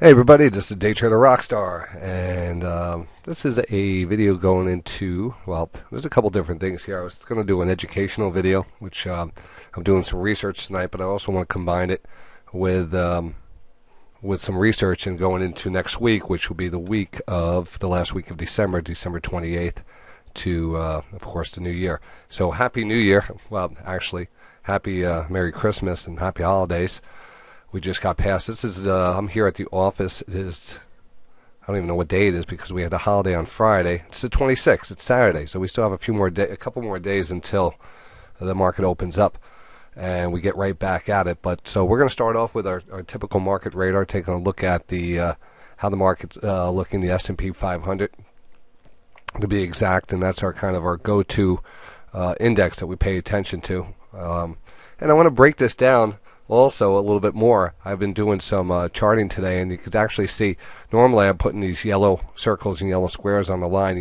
Hey everybody, this is DayTraderRockStar, and this is a video going into, well, there's a couple different things here. I was going to do an educational video, which I'm doing some research tonight, but I also want to combine it with some research and going into next week, which will be the week of the last week of December, December 28th, to, of course, the New Year. So Happy New Year. Well, actually, Happy Merry Christmas and Happy Holidays. We just got past. This is I'm here at the office. It is, I don't even know what day it is because we had a holiday on Friday. It's the 26th. It's Saturday, so we still have a couple more days until the market opens up, and we get right back at it. But so we're going to start off with our typical market radar, taking a look at the how the market's looking, the S&P 500 to be exact, and that's our go-to index that we pay attention to. And I want to break this down also a little bit more. I've been doing some charting today, and you could actually see, normally I'm putting these yellow circles and yellow squares on the line.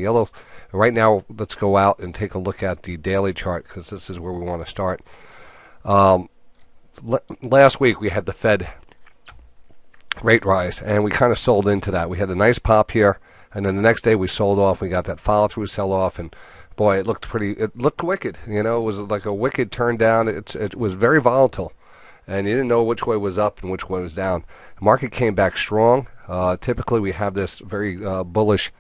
Right now, let's go out and take a look at the daily chart, because this is where we want to start. Last week we had the Fed rate rise, and we kind of sold into that. We had a nice pop here, and then the next day we sold off. We got that follow-through sell-off, and boy, it looked wicked. You know, it was like a wicked turn down. It was very volatile, and you didn't know which way was up and which way was down. The market came back strong. Typically, we have this very bullish,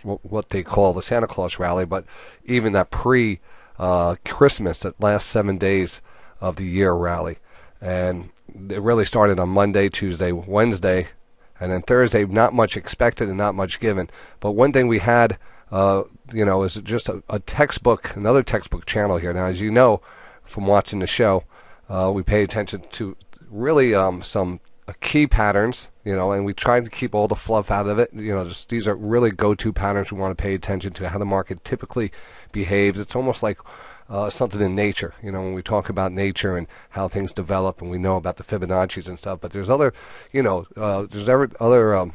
what they call the Santa Claus rally, but even that pre-Christmas, that last 7 days of the year rally. And it really started on Monday, Tuesday, Wednesday, and then Thursday, not much expected and not much given. But one thing we had, is just another textbook channel here. Now, as you know from watching the show, we pay attention to really some key patterns, and we try to keep all the fluff out of it. These are really go-to patterns we want to pay attention to, how the market typically behaves. It's almost like something in nature, when we talk about nature and how things develop, and we know about the Fibonacci's and stuff. But there's other, other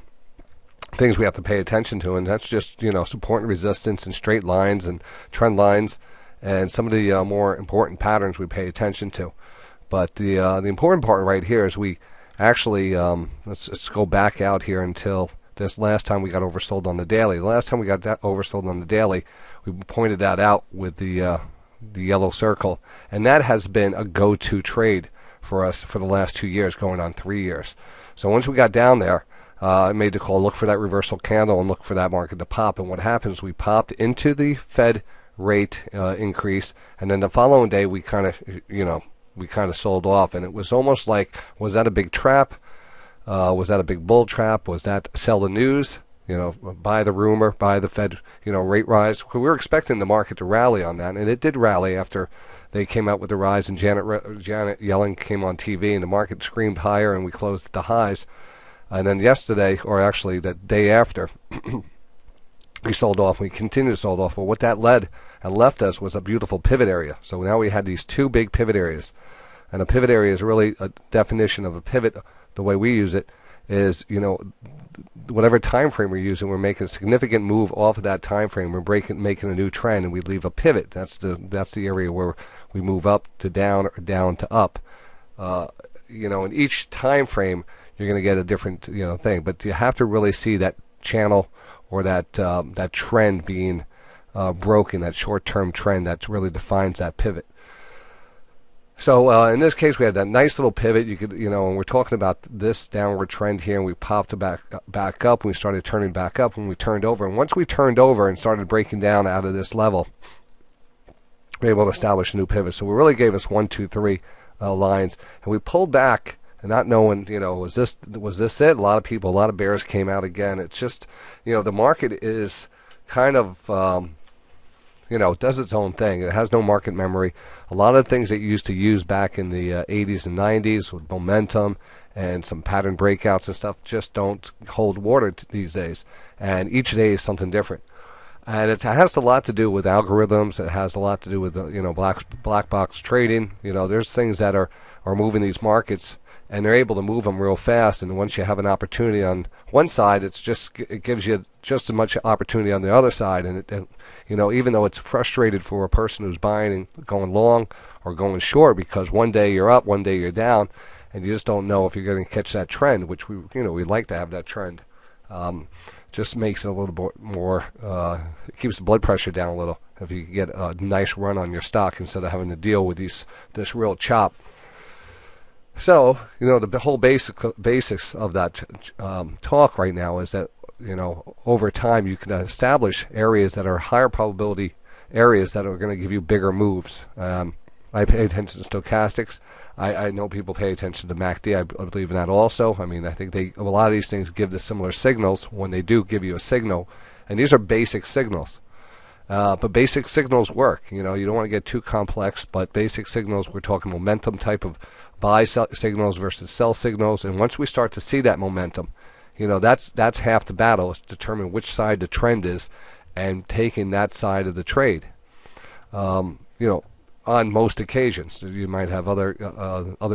things we have to pay attention to, and that's just, support and resistance and straight lines and trend lines and some of the more important patterns we pay attention to. But the important part right here is we actually, let's go back out here until this last time we got oversold on the daily. The last time we got that oversold on the daily, we pointed that out with the yellow circle, and that has been a go-to trade for us for the last 2 years, going on 3 years. So once we got down there, I made the call, look for that reversal candle and look for that market to pop. And what happens, we popped into the Fed rate increase, and then the following day we kind of sold off, and it was almost like, was that a big trap? Was that a big bull trap? Was that sell the news? Buy the rumor, buy the Fed, rate rise. We were expecting the market to rally on that, and it did rally after they came out with the rise, and Janet Yellen came on TV, and the market screamed higher, and we closed at the highs. And then yesterday, or actually the day after, we sold off. We continued to sold off. But what that led and left us was a beautiful pivot area. So now we had these two big pivot areas. And a pivot area is really a definition of a pivot. The way we use it is, whatever time frame we're using, we're making a significant move off of that time frame. We're making a new trend, and we leave a pivot. That's the area where we move up to down or down to up. In each time frame, you're going to get a different thing. But you have to really see that channel or that trend being broken, that short-term trend that really defines that pivot. So in this case, we had that nice little pivot. You could, and we're talking about this downward trend here, and we popped back up, and we started turning back up, and we turned over. And once we turned over and started breaking down out of this level, we were able to establish a new pivot. So it really gave us 1, 2, 3 lines, and we pulled back, and not knowing, was this it? A lot of bears came out again. It's just, the market is kind of, it does its own thing. It has no market memory. A lot of things that you used to use back in the 80s and 90s with momentum and some pattern breakouts and stuff just don't hold water these days. And each day is something different. And it has a lot to do with algorithms. It has a lot to do with, black box trading. There's things that are moving these markets, and they're able to move them real fast. And once you have an opportunity on one side, it gives you just as much opportunity on the other side. And even though it's frustrated for a person who's buying and going long or going short, because one day you're up, one day you're down, and you just don't know if you're going to catch that trend, which we like to have that trend. Just makes it a little bit more, it keeps the blood pressure down a little if you get a nice run on your stock instead of having to deal with this real chop. So, the whole basics of that talk right now is that, over time you can establish areas that are higher probability areas that are going to give you bigger moves. I pay attention to stochastics. I know people pay attention to MACD. I believe in that also. I mean, I think a lot of these things give the similar signals when they do give you a signal. And these are basic signals. But basic signals work. You don't want to get too complex, but basic signals, we're talking momentum type of buy signals versus sell signals. And once we start to see that momentum, that's half the battle, is to determine which side the trend is and taking that side of the trade. On most occasions, you might have other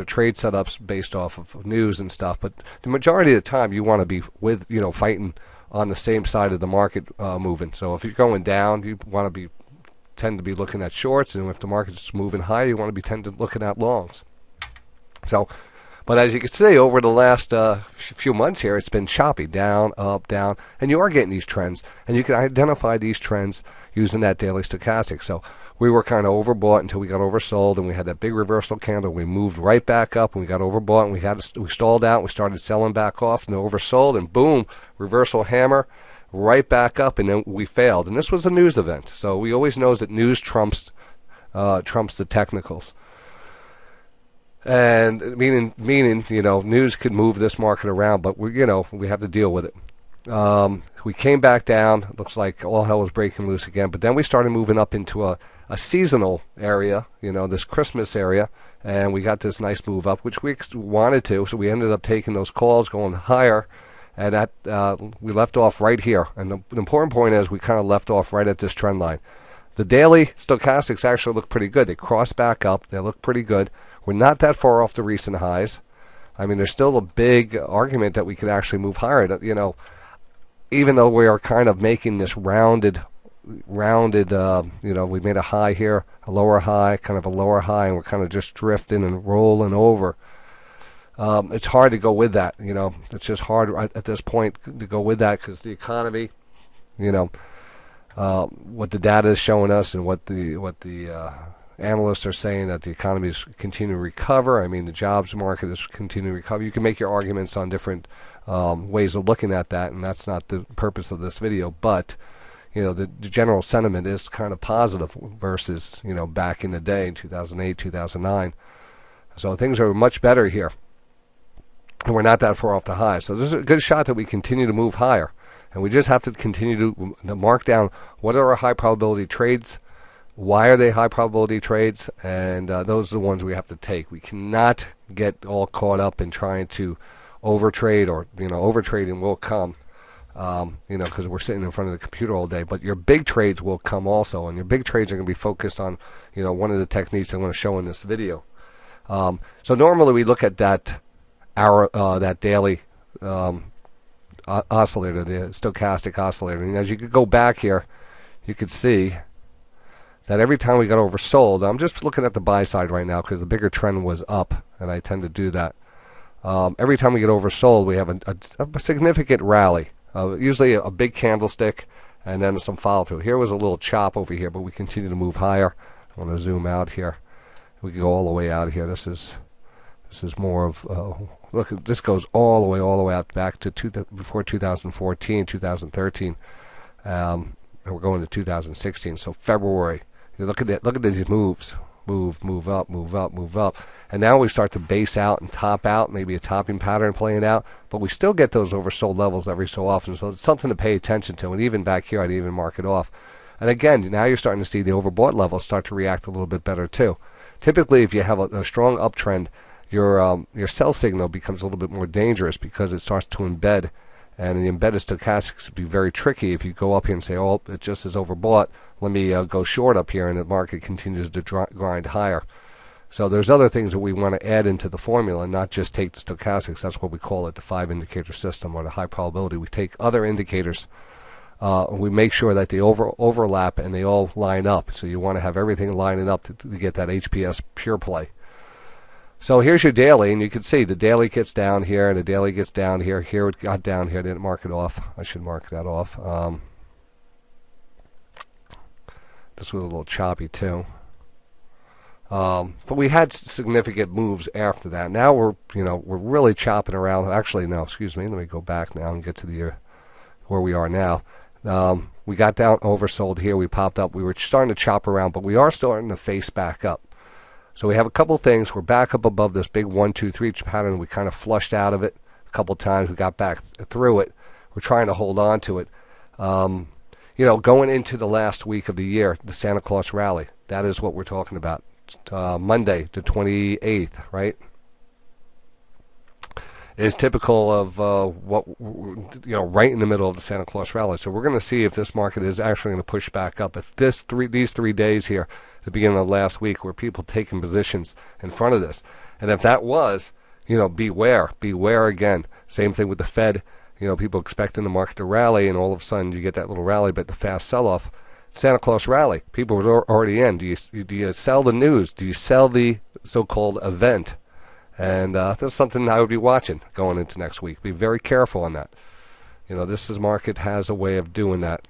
trade setups based off of news and stuff, but the majority of the time you want to be with fighting on the same side of the market moving. So if you're going down, you want to tend to be looking at shorts, and if the market's moving higher, you want to be tend to looking at longs. So, but as you can see, over the last few months here, it's been choppy, down, up, down, and you are getting these trends, and you can identify these trends using that daily stochastic. So we were kind of overbought until we got oversold, and we had that big reversal candle. We moved right back up, and we got overbought, and we stalled out. And we started selling back off, and oversold, and boom, reversal hammer, right back up, and then we failed. And this was a news event, so we always know that news trumps the technicals. And meaning, news could move this market around, but we have to deal with it. We came back down. It looks like all hell was breaking loose again. But then we started moving up into a seasonal area, this Christmas area, and we got this nice move up, which we wanted to. So we ended up taking those calls, going higher, and that we left off right here. And the important point is we kind of left off right at this trend line. The daily stochastics actually look pretty good. They cross back up. They look pretty good. We're not that far off the recent highs. I mean, there's still a big argument that we could actually move higher. Even though we are kind of making this rounded, we made a high here, a lower high, kind of a lower high, and we're kind of just drifting and rolling over. It's hard to go with that. It's just hard at this point to go with that because the economy, what the data is showing us and what the analysts are saying that the economy is continuing to recover. I mean, the jobs market is continuing to recover. You can make your arguments on different ways of looking at that, and that's not the purpose of this video. But the general sentiment is kind of positive versus back in the day in 2008, 2009. So things are much better here, and we're not that far off the high. So there's a good shot that we continue to move higher, and we just have to continue to mark down what are our high probability trades. Why are they high probability trades? And those are the ones we have to take. We cannot get all caught up in trying to overtrade, or overtrading will come, because we're sitting in front of the computer all day. But your big trades will come also, and your big trades are going to be focused on one of the techniques I'm going to show in this video. So normally we look at that that daily oscillator, the stochastic oscillator, and as you could go back here, you could see that every time we got oversold, I'm just looking at the buy side right now because the bigger trend was up, and I tend to do that. Every time we get oversold, we have a significant rally, usually a big candlestick, and then some follow through. Here was a little chop over here, but we continue to move higher. I want to zoom out here. We can go all the way out here. This is more of look. This goes all the way out back to before 2014, 2013. And we're going to 2016. So February. You look at these moves. Move up, move up, move up. And now we start to base out and top out, maybe a topping pattern playing out, but we still get those oversold levels every so often, so it's something to pay attention to. And even back here, I'd even mark it off. And again, now you're starting to see the overbought levels start to react a little bit better too. Typically, if you have a strong uptrend, your sell signal becomes a little bit more dangerous because it starts to embed. And the embedded stochastics would be very tricky if you go up here and say, oh, it just is overbought. Let me go short up here, and the market continues to grind higher. So there's other things that we want to add into the formula and not just take the stochastics. That's what we call it, the 5-indicator system, or the high probability. We take other indicators, and we make sure that they overlap and they all line up. So you want to have everything lining up to get that HPS pure play. So here's your daily, and you can see the daily gets down here, and the daily gets down here. Here it got down here. I didn't mark it off. I should mark that off. This was a little choppy too. But we had significant moves after that. Now we're really chopping around. Actually, no, excuse me. Let me go back now and get to the where we are now. We got down oversold here. We popped up. We were starting to chop around, but we are starting to face back up. So we have a couple things. We're back up above this big 1, 2, 3 pattern. We kind of flushed out of it a couple times. We got back through it. We're trying to hold on to it. Going into the last week of the year, the Santa Claus rally. That is what we're talking about. Monday, the 28th, right? Is typical of right in the middle of the Santa Claus rally. So we're going to see if this market is actually going to push back up. If these 3 days here, the beginning of last week, were people taking positions in front of this, and if that was, beware again. Same thing with the Fed. People expecting the market to rally, and all of a sudden you get that little rally, but the fast sell-off. Santa Claus rally. People were already in. Do you sell the news? Do you sell the so-called event? And that's something I would be watching going into next week. Be very careful on that. This market has a way of doing that.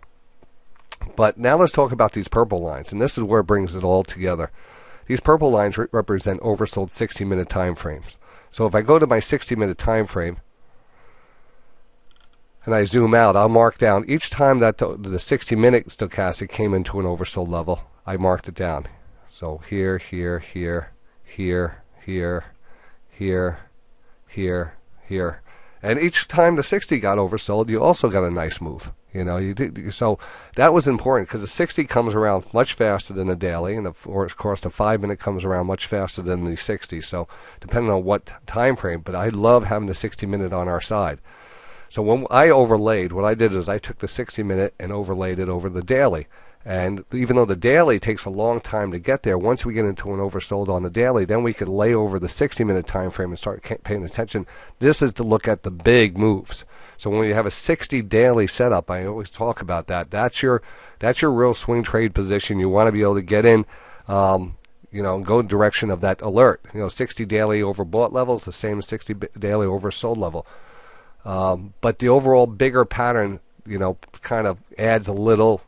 But now let's talk about these purple lines, and this is where it brings it all together. These purple lines represent oversold 60-minute time frames. So if I go to my 60-minute time frame and I zoom out, I'll mark down each time that the 60-minute stochastic came into an oversold level, I marked it down. So here, here, here, here, here, here, here, here. And each time the 60 got oversold, you also got a nice move. So that was important because the 60 comes around much faster than the daily, and of course the 5-minute comes around much faster than the 60. So depending on what time frame, but I love having the 60-minute on our side. So when I overlaid, what I did is I took the 60-minute and overlaid it over the daily. And even though the daily takes a long time to get there, once we get into an oversold on the daily, then we could lay over the 60-minute time frame and start paying attention. This is to look at the big moves. So when you have a 60 daily setup, I always talk about that. That's your real swing trade position. You want to be able to get in, go in direction of that alert. 60 daily overbought level is the same as 60 daily oversold level. But the overall bigger pattern, kind of adds a little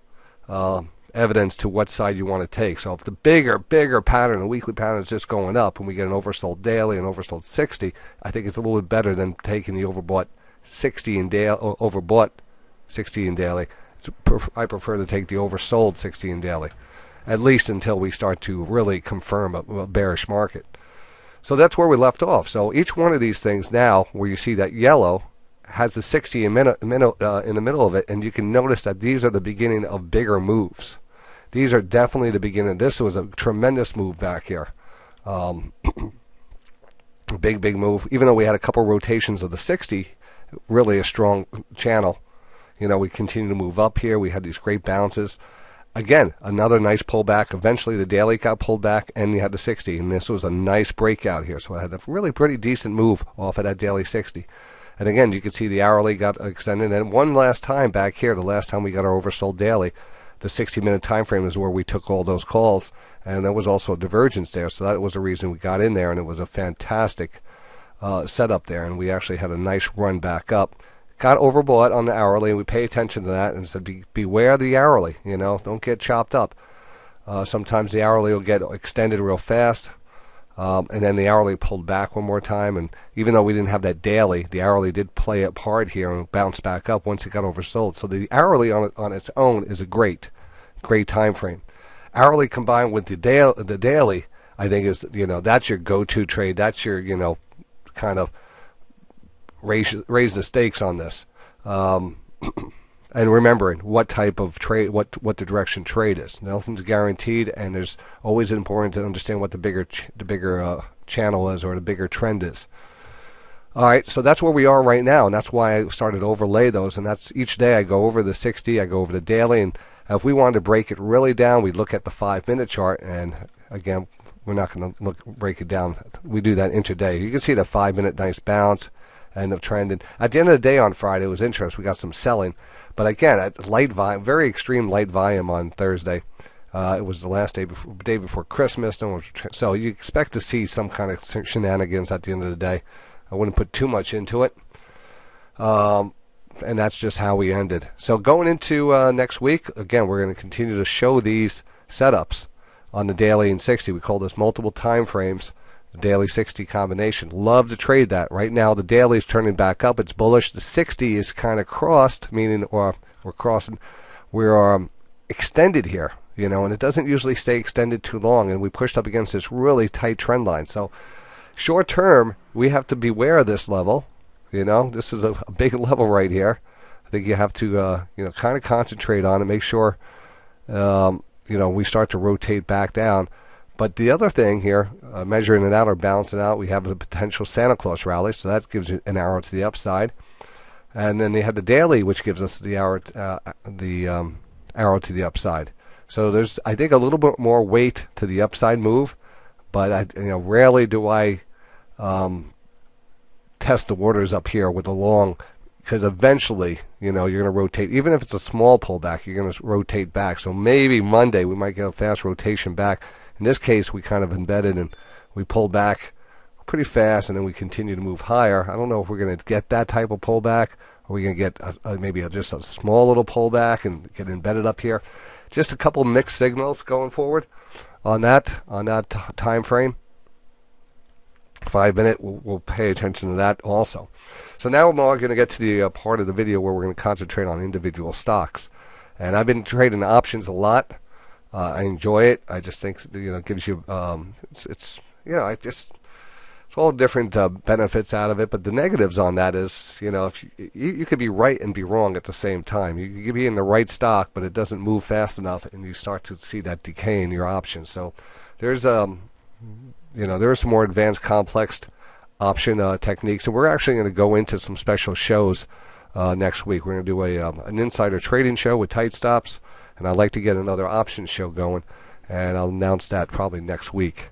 evidence to what side you want to take. So if the bigger pattern, the weekly pattern is just going up, and we get an oversold daily and oversold 60, I think it's a little bit better than taking the overbought 60 and overbought 60 and daily. I prefer to take the oversold 60 and daily, at least until we start to really confirm a bearish market. So that's where we left off. So each one of these things now, where you see that yellow, has the 60 in the middle of it, and you can notice that these are the beginning of bigger moves. These are definitely the beginning. This was a tremendous move back here. Big move. Even though we had a couple rotations of the 60, really a strong channel. We continue to move up here. We had these great bounces. Again, another nice pullback. Eventually the daily got pulled back, and you had the 60, and this was a nice breakout here. So I had a really pretty decent move off of that daily 60. And again, you can see the hourly got extended. And one last time back here, the last time we got our oversold daily, the 60-minute time frame is where we took all those calls. And there was also a divergence there. So that was the reason we got in there. And it was a fantastic setup there. And we actually had a nice run back up. Got overbought on the hourly, and we pay attention to that and said, beware the hourly. Don't get chopped up. Sometimes the hourly will get extended real fast. And then the hourly pulled back one more time, and even though we didn't have that daily, the hourly did play a part here and bounce back up once it got oversold. So the hourly on its own is a great time frame. Hourly combined with the daily, I think is that's your go-to trade. That's your kind of raise the stakes on this. And remembering what type of trade, what the direction trade is. Nothing's guaranteed, and there's always important to understand what the bigger channel is, or the bigger trend is. All right, so that's where we are right now, and that's why I started to overlay those. And that's each day I go over the 60, I go over the daily, and if we wanted to break it really down, we look at the 5-minute chart. And again, we're not going to break it down. We do that intraday. You can see the 5-minute nice bounce and the trend. And at the end of the day on Friday, it was interesting. We got some selling. But again, at light volume, very extreme light volume on Thursday. It was the last day before Christmas. So you expect to see some kind of shenanigans at the end of the day. I wouldn't put too much into it. And that's just how we ended. So going into next week, again, we're going to continue to show these setups on the daily and 60. We call this multiple time frames, the daily 60 combination. Love to trade that. Right now, the daily is turning back up. It's bullish. The 60 is kind of crossed, meaning we're crossing. We're extended here, and it doesn't usually stay extended too long. And we pushed up against this really tight trend line. So short term, we have to beware of this level. This is a big level right here. I think you have to, kind of concentrate on it, make sure, we start to rotate back down. But the other thing here, measuring it out or balancing it out, we have a potential Santa Claus rally, so that gives you an arrow to the upside. And then they have the daily, which gives us the arrow to the upside. So there's, I think, a little bit more weight to the upside move, but rarely do I test the waters up here with a long, because eventually, you're going to rotate. Even if it's a small pullback, you're going to rotate back. So maybe Monday we might get a fast rotation back. In this case, we kind of embedded and we pull back pretty fast, and then we continue to move higher. I don't know if we're going to get that type of pullback, or we're going to get maybe just a small little pullback and get embedded up here. Just a couple mixed signals going forward on that time frame. 5 minute, we'll pay attention to that also. So now we're going to get to the part of the video where we're going to concentrate on individual stocks. And I've been trading options a lot. I enjoy it. I just think it gives you it's all different benefits out of it. But the negatives on that is if you could be right and be wrong at the same time. You could be in the right stock, but it doesn't move fast enough, and you start to see that decay in your options. So there's there are some more advanced, complex option techniques, and we're actually going to go into some special shows next week. We're going to do an insider trading show with tight stops, and I'd like to get another option show going, and I'll announce that probably next week.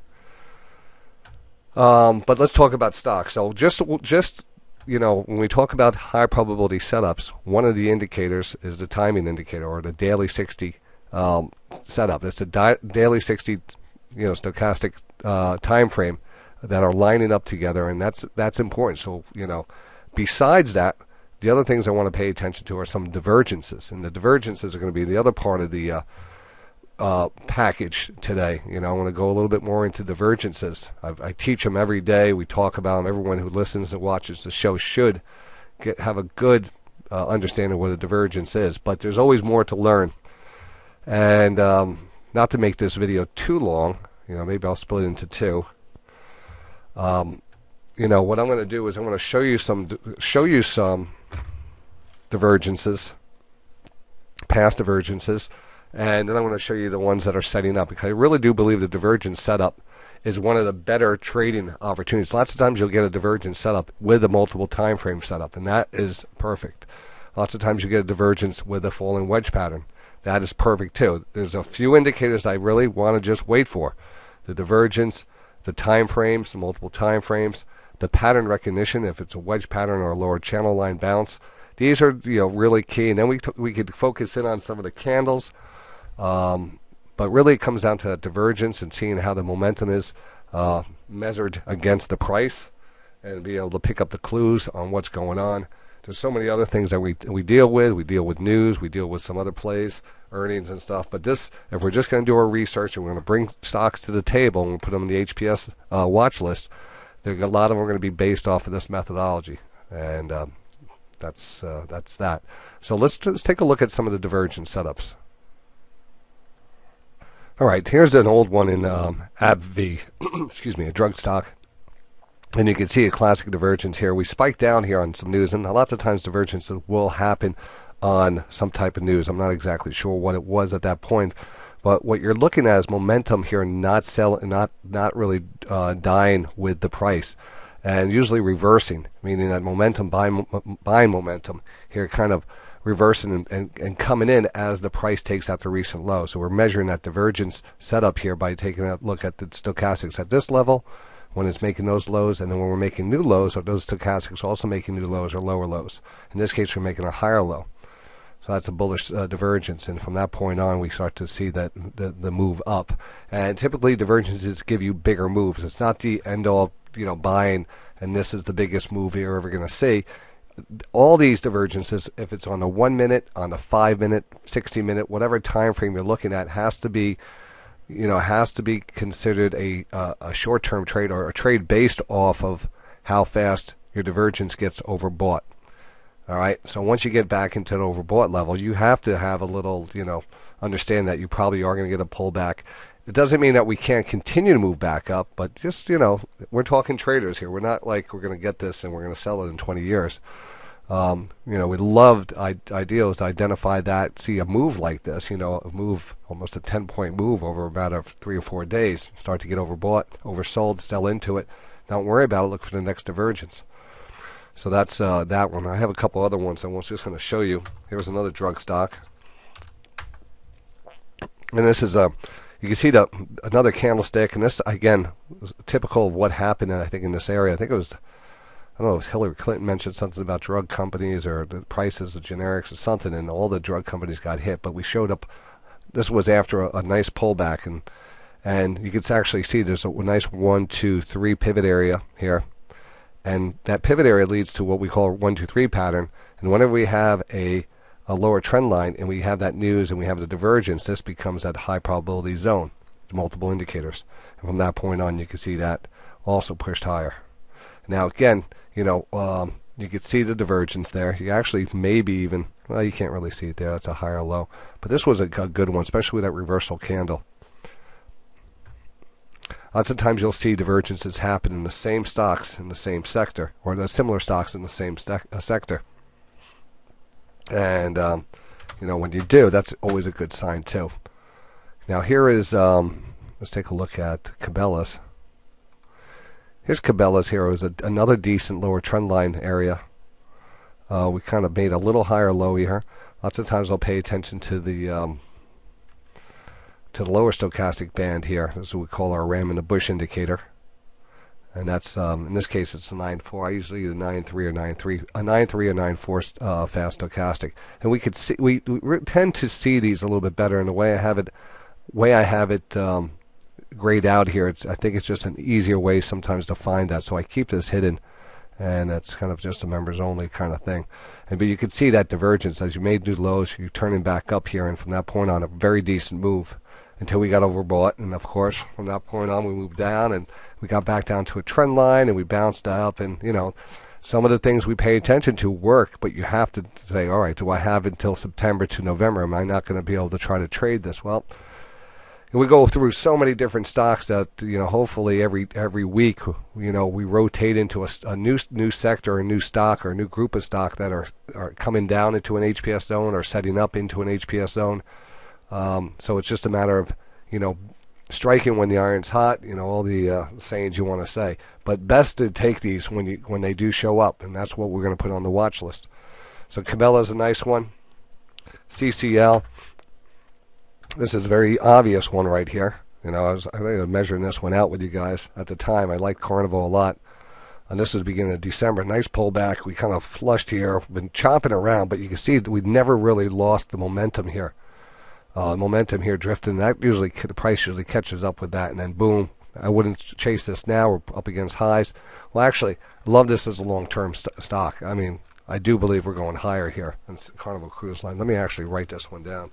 But let's talk about stocks. So just when we talk about high probability setups, one of the indicators is the timing indicator, or the daily 60 setup. It's a daily 60 stochastic time frame that are lining up together, and that's important. So besides that, the other things I want to pay attention to are some divergences, and the divergences are going to be the other part of the package today. I want to go a little bit more into divergences. I teach them every day. We talk about them. Everyone who listens and watches the show should have a good understanding of what a divergence is, but there's always more to learn. And not to make this video too long, maybe I'll split it into two. What I'm going to do is I'm going to show you some divergences, past divergences, and then I'm going to show you the ones that are setting up, because I really do believe the divergence setup is one of the better trading opportunities. Lots of times you'll get a divergence setup with a multiple time frame setup, and that is perfect. Lots of times you get a divergence with a falling wedge pattern. That is perfect too. There's a few indicators I really want to just wait for. The divergence, the time frames, the multiple time frames, the pattern recognition, if it's a wedge pattern or a lower channel line bounce. These are really key. And then we could focus in on some of the candles. But really it comes down to that divergence and seeing how the momentum is measured against the price, and be able to pick up the clues on what's going on. There's so many other things that we deal with. We deal with news. We deal with some other plays, earnings and stuff. But this, if we're just going to do our research and we're going to bring stocks to the table and we put them in the HPS watch list, a lot of them are going to be based off of this methodology. And that's that. So let's take a look at some of the divergence setups. All right, here's an old one in AbbVie, excuse me, a drug stock. And you can see a classic divergence here. We spiked down here on some news, and lots of times divergences will happen on some type of news. I'm not exactly sure what it was at that point, but what you're looking at is momentum here, not really dying with the price, and usually reversing, meaning that momentum buying momentum here, kind of reversing and coming in as the price takes out the recent low. So we're measuring that divergence setup here by taking a look at the stochastics at this level, when it's making those lows, and then when we're making new lows, are those stochastics also making new lows or lower lows? In this case, we're making a higher low. So that's a bullish divergence, and from that point on, we start to see that the move up. And typically, divergences give you bigger moves. It's not the end all, buying, and this is the biggest move you're ever going to see. All these divergences, if it's on the 1 minute, on the 5 minute, 60 minute, whatever time frame you're looking at, has to be considered a short-term trade, or a trade based off of how fast your divergence gets overbought. All right, so once you get back into the overbought level, you have to have a little, understand that you probably are going to get a pullback. It doesn't mean that we can't continue to move back up, but just, we're talking traders here. We're not like we're going to get this and we're going to sell it in 20 years. We loved ideals to identify that, see a move like this, a move, almost a 10-point move over about 3 or 4 days. Start to get overbought, oversold, sell into it. Don't worry about it. Look for the next divergence. So that's that one. I have a couple other ones I was just going to show you. Here's another drug stock. And this is you can see another candlestick, and this, again, was typical of what happened, I think, in this area. I think it was, I don't know, it was Hillary Clinton mentioned something about drug companies or the prices of generics or something, and all the drug companies got hit. But we showed up, this was after a nice pullback, and you can actually see there's a nice 1, 2, 3 pivot area here. And that pivot area leads to what we call a 1, 2, 3 pattern. And whenever we have a lower trend line and we have that news and we have the divergence, this becomes that high probability zone, multiple indicators. And from that point on, you can see that also pushed higher. Now, again, you can see the divergence there. You actually maybe even, well, you can't really see it there. That's a higher low. But this was a good one, especially with that reversal candle. Lots of times you'll see divergences happen in the same stocks in the same sector, or the similar stocks in the same sector. And, when you do, that's always a good sign too. Now here is, let's take a look at Cabela's. Here's Cabela's here. It was another decent lower trend line area. We kind of made a little higher low here. Lots of times I'll pay attention to the lower stochastic band here. This is what we call our ram in the bush indicator. And that's, in this case, it's a 9.4. I usually use a 9.3 or 9.3, a 9.3 or 9.4 fast stochastic. And we could see, we tend to see these a little bit better. And the way I have it grayed out here, I think it's just an easier way sometimes to find that. So I keep this hidden, and that's kind of just a members only kind of thing. But you could see that divergence as you made new lows, you're turning back up here, and from that point on, a very decent move until we got overbought. And of course, from that point on, we moved down, and we got back down to a trend line, and we bounced up. And some of the things we pay attention to work, but you have to say, all right, do I have until September to November? Am I not going to be able to try to trade this? Well, we go through so many different stocks that hopefully every week we rotate into a new sector, a new stock, or a new group of stock that are coming down into an HPS zone or setting up into an HPS zone. So it's just a matter of striking when the iron's hot. All the sayings you want to say, but best to take these when they do show up, and that's what we're going to put on the watch list. So Cabela's a nice one. CCL. This is a very obvious one right here. I was measuring this one out with you guys at the time. I liked Carnival a lot. And this is the beginning of December. Nice pullback. We kind of flushed here, been chopping around, but you can see that we never really lost the momentum here. Momentum here drifting. The price usually catches up with that, and then boom. I wouldn't chase this now. We're up against highs. Well, actually, I love this as a long-term stock. I mean, I do believe we're going higher here on Carnival Cruise Line. Let me actually write this one down.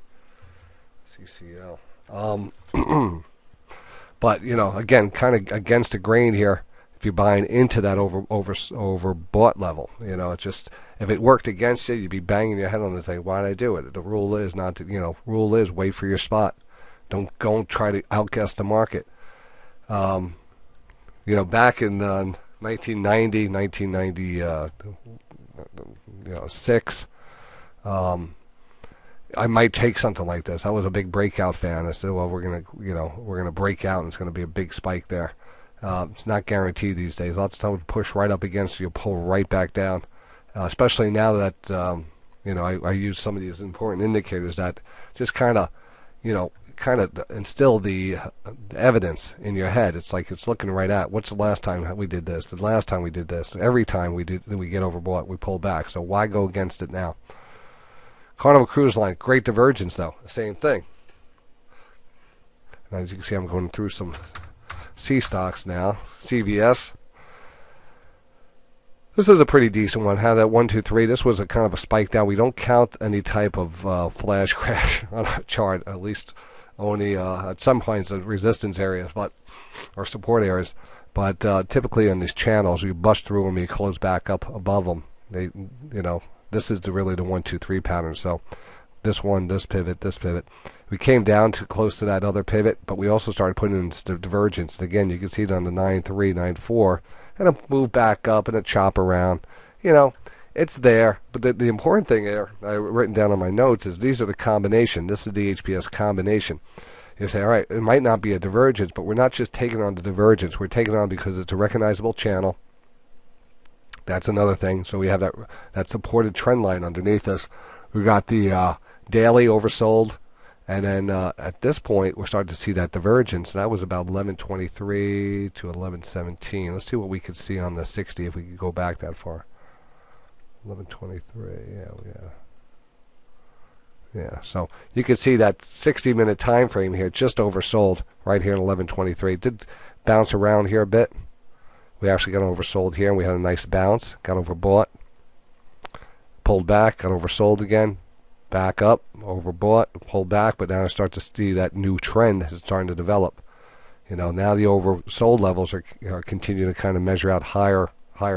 CCL. But again, kind of against the grain here. If you're buying into that overbought level, it's just, if it worked against you, you'd be banging your head on the thing. Why did I do it? The rule is not to, rule is wait for your spot. Don't try to outguess the market. Back in 1996. I might take something like this. I was a big breakout fan. I said, well, we're gonna break out, and it's gonna be a big spike there. It's not guaranteed these days. Lots of times push right up against you, pull right back down. Especially now that I use some of these important indicators that just kind of instill the evidence in your head. It's like it's looking right at what's the last time we did this. The last time we did this. Every time we get overbought, we pull back. So why go against it now? Carnival Cruise Line, great divergence though. Same thing. And as you can see, I'm going through some C stocks now. CVS. This is a pretty decent one. Had that 1, 2, 3. This was a kind of a spike down. We don't count any type of flash crash on a chart, at least only at some points the resistance areas, but or support areas. But typically on these channels, we bust through them, we close back up above them. They, this is really the 1, 2, 3 pattern. So this one, this pivot, this pivot. We came down to close to that other pivot, but we also started putting in the divergence. And again, you can see it on the 9-3, 9-4, and it moved back up and it chop around. It's there. But the important thing here, I've written down on my notes, is these are the combination. This is the HPS combination. You say, all right, it might not be a divergence, but we're not just taking on the divergence. We're taking on because it's a recognizable channel. That's another thing. So we have that supported trend line underneath us. We got the daily oversold. And then at this point, we're starting to see that divergence. That was about 1123 to 1117. Let's see what we could see on the 60 if we could go back that far. 1123, yeah. So you can see that 60-minute time frame here just oversold right here at 1123. It did bounce around here a bit. We actually got oversold here, and we had a nice bounce. Got overbought. Pulled back, got oversold again. Back up, overbought, pulled back, but now I start to see that new trend is starting to develop. Now the oversold levels are continuing to kind of measure out higher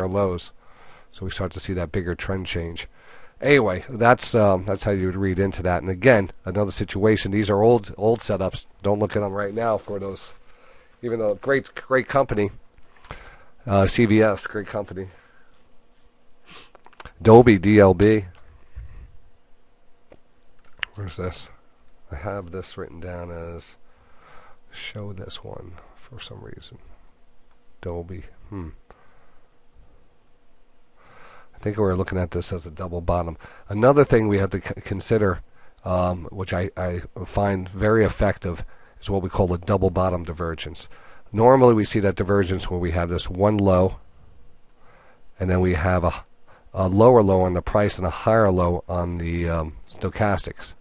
lows, so we start to see that bigger trend change. Anyway, that's how you would read into that. And again, another situation. These are old setups. Don't look at them right now for those. Even though great company, CVS, great company. Dolby, DLB. Where's this? I have this written down as show this one for some reason. Dolby. I think we're looking at this as a double bottom. Another thing we have to consider, which I find very effective, is what we call a double bottom divergence. Normally we see that divergence where we have this one low, and then we have a lower low on the price and a higher low on the stochastics.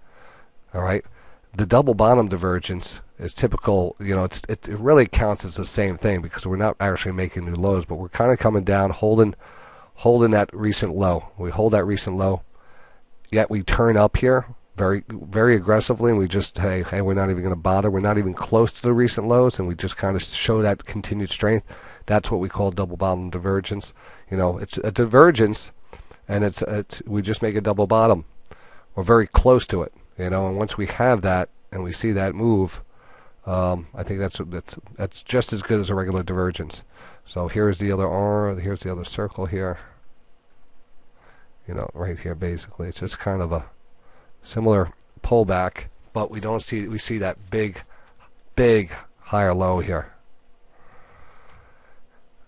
All right, the double bottom divergence is typical. It really counts as the same thing because we're not actually making new lows, but we're kind of coming down, holding that recent low. We hold that recent low, yet we turn up here very, very aggressively, and we just hey, we're not even going to bother. We're not even close to the recent lows, and we just kind of show that continued strength. That's what we call double bottom divergence. It's a divergence, and we just make a double bottom. We're very close to it. And once we have that and we see that move, I think that's just as good as a regular divergence. So here's the other R, here's the other circle here. Right here basically. It's just kind of a similar pullback, but we see that big higher low here.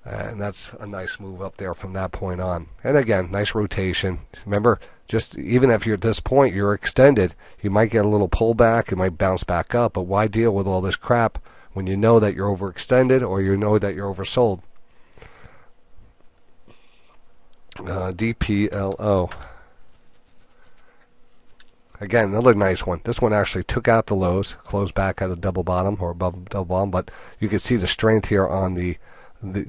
And that's a nice move up there from that point on. And again, nice rotation. Remember, just even if you're at this point, you're extended, you might get a little pullback, you might bounce back up, but why deal with all this crap when you know that you're overextended or you know that you're oversold? DPLO. Again, another nice one. This one actually took out the lows, closed back at a double bottom or above double bottom, but you can see the strength here on the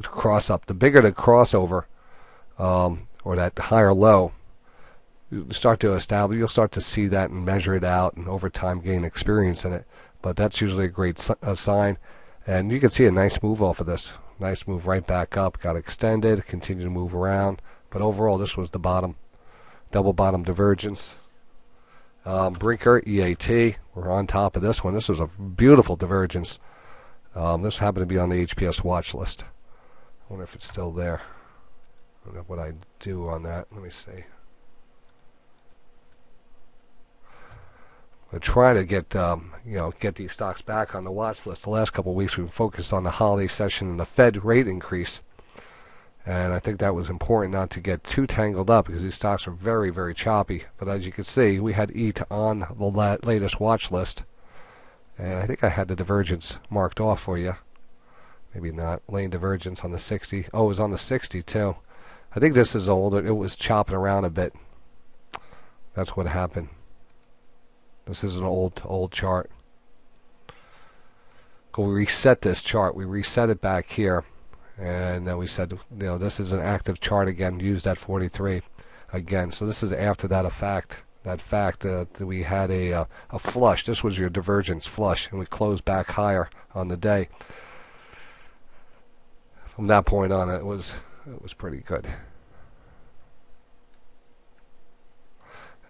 cross up. The bigger the crossover or that higher low, you'll start to see that and measure it out and over time gain experience in it. But that's usually a great sign. And you can see a nice move off of this. Nice move right back up, got extended, continued to move around. But overall, this was the bottom, double bottom divergence. Brinker, EAT, we're on top of this one. This was a beautiful divergence. This happened to be on the HPS watch list. I wonder if it's still there. I don't know what I do on that. Let me see. I try to get these stocks back on the watch list. The last couple of weeks we've focused on the holiday session and the Fed rate increase, and I think that was important not to get too tangled up because these stocks are very, very choppy. But as you can see, we had EAT on the latest watch list, and I think I had the divergence marked off for you. Maybe not. Lane divergence on the 60. Oh, it was on the 60 too. I think this is old. It was chopping around a bit. That's what happened. This is an old chart. We reset this chart. We reset it back here, and then we said, this is an active chart again. Use that 43 again. So this is after that fact. That fact that we had a flush. This was your divergence flush, and we closed back higher on the day. From that point on, it was pretty good.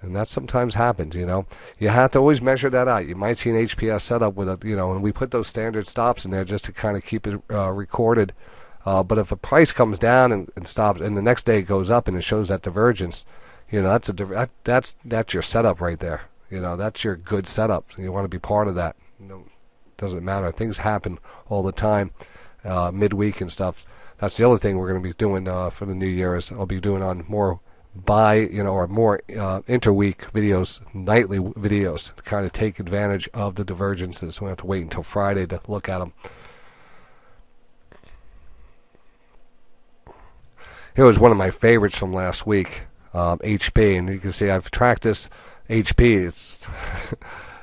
And that sometimes happens, You have to always measure that out. You might see an HPS setup with and we put those standard stops in there just to kind of keep it recorded. But if a price comes down and stops, and the next day it goes up and it shows that divergence, that's your setup right there. That's your good setup. You want to be part of that. Doesn't matter. Things happen all the time, midweek and stuff. That's the other thing we're going to be doing for the new year. Is I'll be doing on more or more interweek videos, nightly videos, to kind of take advantage of the divergences. We have to wait until Friday to look at them. Here was one of my favorites from last week, HP, and you can see I've tracked this HP. It's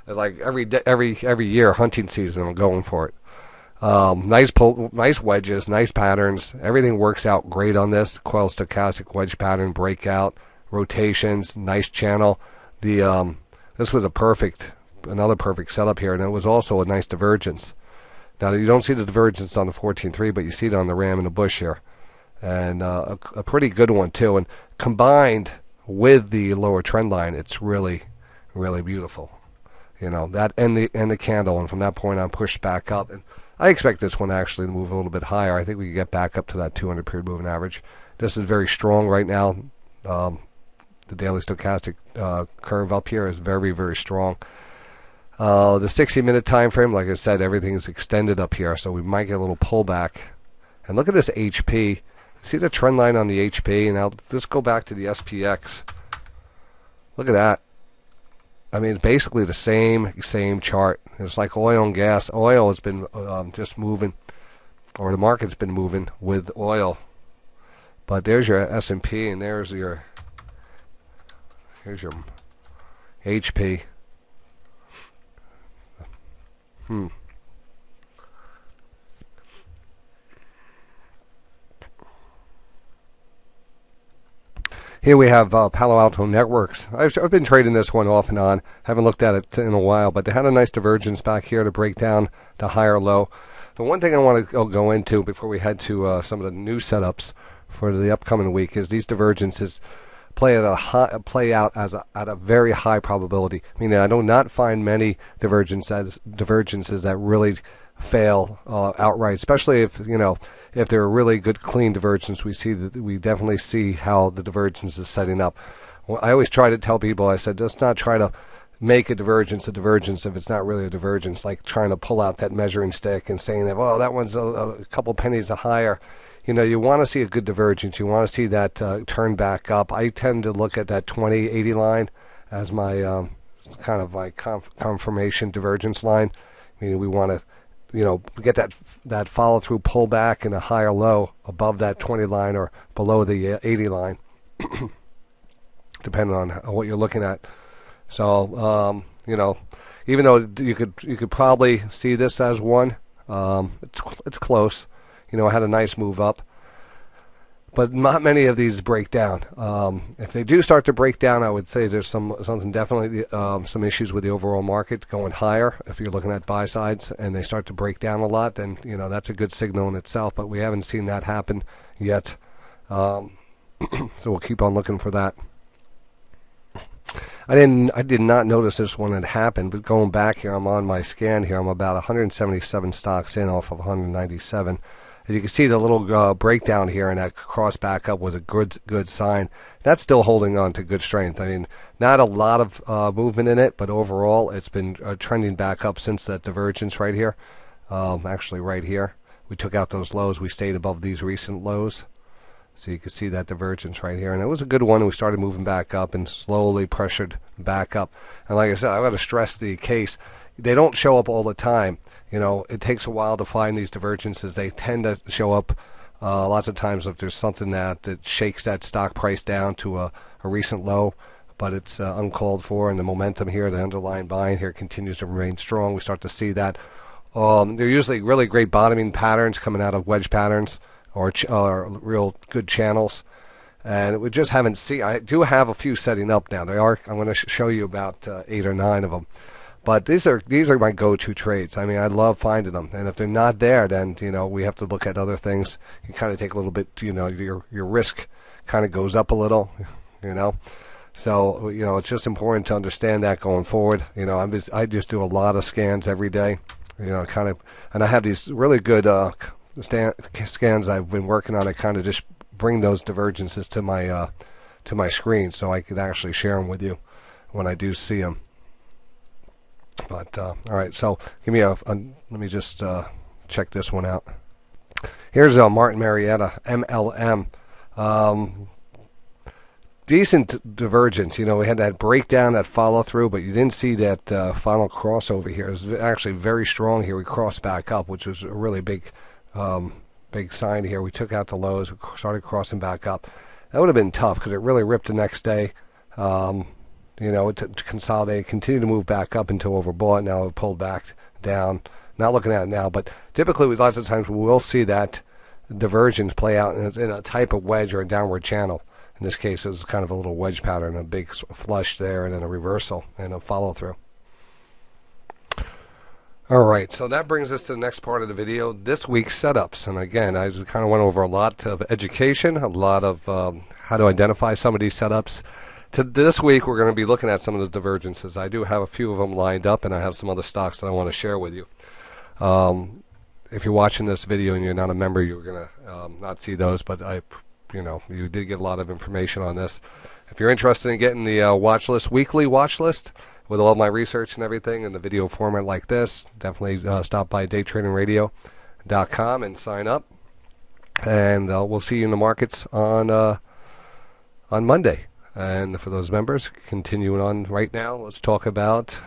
like every year, hunting season, I'm going for it. Nice wedges, nice patterns. Everything works out great on this. Coil stochastic wedge pattern, breakout, rotations, nice channel. This was another perfect setup here, and it was also a nice divergence. Now you don't see the divergence on the 14.3, but you see it on the ram in the bush here, and a pretty good one too. And combined with the lower trend line, it's really, really beautiful. That and the candle, and from that point on, pushed back up. And I expect this one actually to move a little bit higher. I think we can get back up to that 200 period moving average. This is very strong right now. The daily stochastic curve up here is very, very strong. The 60-minute time frame, like I said, everything is extended up here, so we might get a little pullback. And look at this HP. See the trend line on the HP? Now let's go back to the SPX. Look at that. I mean, it's basically the same chart. It's like oil and gas. Oil has been just moving, or the market's been moving with oil. But there's your S&P, and here's your HP. Here we have Palo Alto Networks. I've been trading this one off and on. Haven't looked at it in a while, but they had a nice divergence back here to break down the higher low. The one thing I want to go into before we head to some of the new setups for the upcoming week is these divergences play out at a very high probability. Meaning I do not find many divergences that really fail outright, especially if they're a really good clean divergence. We definitely see how the divergence is setting up. Well, I always try to tell people, I said, let's not try to make a divergence if it's not really a divergence, like trying to pull out that measuring stick and saying that, well, that one's a couple pennies higher. You want to see a good divergence. You want to see that turn back up. I tend to look at that 20-80 line as my kind of my confirmation divergence line. We want to get that follow-through pullback and a higher low above that 20 line or below the 80 line, depending on what you're looking at. So, even though you could probably see this as one, it's close. I had a nice move up, but not many of these break down. If they do start to break down, I would say there's something definitely some issues with the overall market going higher. If you're looking at buy sides and they start to break down a lot, then that's a good signal in itself. But we haven't seen that happen yet, so we'll keep on looking for that. I did not notice this one had happened, but going back here, I'm on my scan here. I'm about 177 stocks in off of 197. And you can see the little breakdown here, and that cross back up was a good sign. That's still holding on to good strength. I mean, not a lot of movement in it, but overall it's been trending back up since that divergence right here. Actually, right here, we took out those lows. We stayed above these recent lows. So you can see that divergence right here. And it was a good one. We started moving back up and slowly pressured back up. And like I said, I've got to stress the case. They don't show up all the time. It takes a while to find these divergences. They tend to show up lots of times if there's something that shakes that stock price down to a recent low. but it's uncalled for, and the momentum here, the underlying buying here continues to remain strong. We start to see that. They're usually really great bottoming patterns coming out of wedge patterns or real good channels. And we just haven't seen. I do have a few setting up now. I'm going to show you about 8 or 9 of them. But these are my go-to trades. I mean, I love finding them. And if they're not there, then we have to look at other things. You kind of take a little bit. Your risk kind of goes up a little. So it's just important to understand that going forward. I just do a lot of scans every day. And I have these really good scans I've been working on. I kind of just bring those divergences to my screen so I can actually share them with you when I do see them. But all right, so give me let me just check this one out. Here's Martin Marietta MLM. Decent divergence. We had that breakdown, that follow through, but you didn't see that final crossover here. It was actually very strong here. We crossed back up, which was a really big sign here. We took out the lows, we started crossing back up. That would have been tough because it really ripped the next day. To consolidate, continue to move back up until overbought. Now it pulled back down. Not looking at it now, but typically lots of times we will see that divergence play out in a type of wedge or a downward channel. In this case, it was kind of a little wedge pattern, a big flush there, and then a reversal and a follow through. All right, so that brings us to the next part of the video, this week's setups. And again, I kind of went over a lot of education, a lot of how to identify some of these setups. This week, we're going to be looking at some of the divergences. I do have a few of them lined up, and I have some other stocks that I want to share with you. If you're watching this video and you're not a member, you're going to not see those, but you did get a lot of information on this. If you're interested in getting the weekly watch list, with all my research and everything in the video format like this, definitely stop by DayTraderRadio.com and sign up. And we'll see you in the markets on Monday. And for those members, continuing on right now, let's talk about